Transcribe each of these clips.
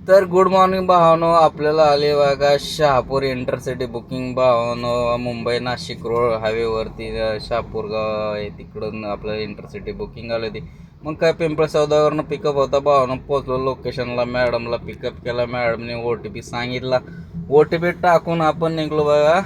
तर good morning भावानो, आपल्याला आले बघा शहापूर इंटरसिटी बुकिंग भावानो. मुंबई नाशिक रोड हायवेवरती शहापूर गाव आहे, तिकडून आपल्याला इंटरसिटी बुकिंग आली होती. मग काय पिंपळ सौदावरनं पिकअप होता भावानो. पोचलो लोकेशनला, मॅडमला पिकअप केला, मॅडमने OTP सांगितला. OTP टाकून आपण निघलो बघा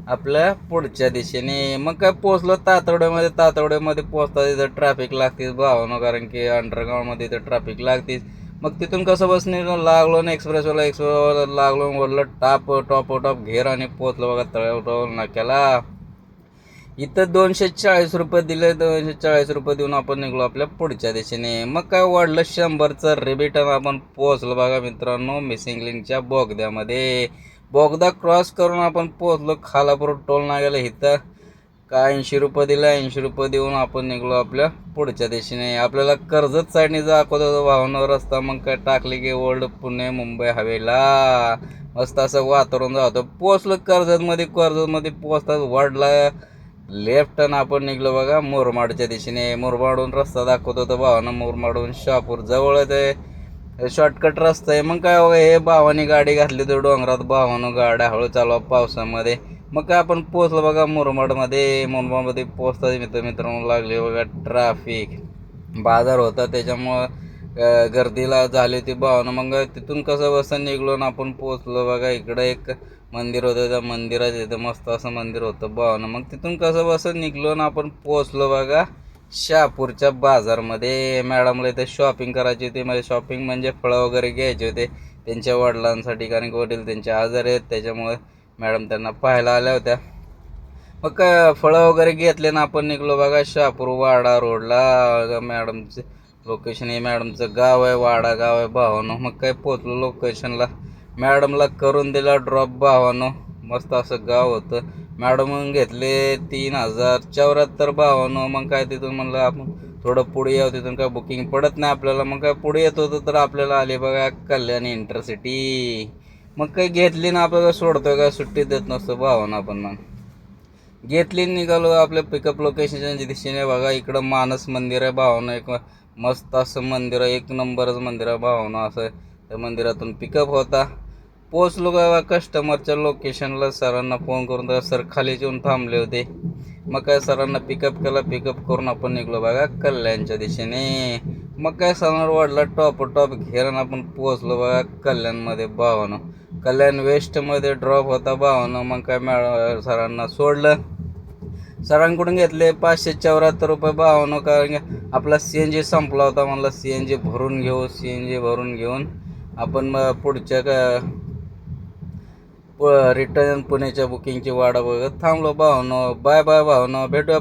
आपल्या पुढच्या दिशेने. मग काय पोचलो तातवड्यामध्ये पोचता तिथं ट्रॅफिक लागतेच भावानो, कारण की अंडरग्राऊंडमध्ये इथं ट्रॅफिक लागतेच. मग तिथून कसं बस लागलो ना एक्सप्रेसवाला लागलो, वरलं टॉप घेर आणि पोचलो बघा तळेगाव नाक्याला. इथं 240 रुपये दिले. 240 रुपये देऊन आपण निघलो आपल्या पुढच्या दिशेने. मग काय वाढलं 100चं रिबिटन. आपण पोहोचलो बघा मित्रांनो मिसिंग लिंकच्या बोगद्यामध्ये. बोगदा क्रॉस करून आपण पोहोचलो खालापूर टोल नाक्याला. इथं काय 80 रुपये दिला. 80 रुपये देऊन आपण निघलो आपल्या पुढच्या दिशेने. आपल्याला कर्जत साईडने दाखवतो भावना रस्ता. मग काय टाकले की ओल्ड पुणे मुंबई हवेला मस्त असं वातावरण जातं. पोचलो कर्जतमध्ये पोचतात वाढला लेफ्ट आणि आपण निघलो बघा मुरबाडच्या दिशेने. मुरबाडहून रस्ता दाखवत होता भावानं. मुरबाडहून शहापूर जवळच आहे, शॉर्टकट रस्ता आहे. मग काय बघा हे भावानी गाडी घातली तर डोंगरात भावानं गाड्या हळू चालवा पावसामध्ये. मग काय आपण पोचलो बघा मुरबाडमध्ये पोचता मित्रांनो लागले बघा ट्रॅफिक. बाजार होता त्याच्यामुळं गर्दीला झाली होती भावानं. मग तिथून कसं बसं निघलो ना आपण पोचलो बघा. इकडं एक मंदिर होतं, त्या मंदिराच्या इथं मस्त असं मंदिर होतं भावानं. मग तिथून कसं बसं निघलो ना आपण पोचलो बघा शहापूरच्या बाजारमध्ये. मॅडमला इथे शॉपिंग करायची होती. म्हणजे शॉपिंग म्हणजे फळं वगैरे घ्यायचे होते त्यांच्या वडिलांसाठी, कारण की वडील त्यांचे आजारी आहेत, त्याच्यामुळे मॅडम त्यांना पाहायला आल्या होत्या. मग काय फळं वगैरे घेतले ना आपण निघलो बघा शहापूर वाडा रोडला. मॅडमचे लोकेशन हे मॅडमचं गाव आहे, वाडा गाव आहे भावानो. मग काय पोचलो लोकेशनला, मॅडमला करून दिला ड्रॉप भावानो. मस्त असं गाव होतं. मॅडम घेतले 3074 भावानो. मग काय तिथून म्हणलं आपण थोडं पुढे यावं, तिथून काय बुकिंग पडत नाही आपल्याला. मग काय पुढे येत होतं तर आपल्याला आली बघा कल्याण इंटरसिटी. मग काही घेतली ना आपल्याला सोडतोय का, सुट्टी देत नसतो भावानं आपण. मग घेतली निघालो आपल्या पिकअप लोकेशनच्या दिशेने बघा. इकडं मानस मंदिर आहे भावानं, एक मस्त असं मंदिर आहे, एक नंबरच मंदिर आहे भावानं. असं त्या मंदिरातून पिकअप होता. पोचलो का कस्टमरच्या लोकेशनला. सरांना फोन करून तर सर खालीच येऊन थांबले होते. मग काय सरांना पिकअप केला. पिकअप करून आपण निघलो बघा कल्याणच्या दिशेने. मग काय सरांना वाढला टॉप घेरून आपण पोचलो बघा कल्याणमध्ये भावानं. कल्याण वेस्टमध्ये ड्रॉप होता भावानं. मग काय सरांना सोडलं. सरांकडून घेतले 574 रुपये भावानं, कारण की आपला CNG संपला होता. म्हणलं CNG भरून घेऊ. CNG भरून घेऊन आपण पुढच्या रिटर्न पुण्याच्या बुकिंगची वाट बघत थांबलो भावानं. बाय बाय भावानं, भेटूया.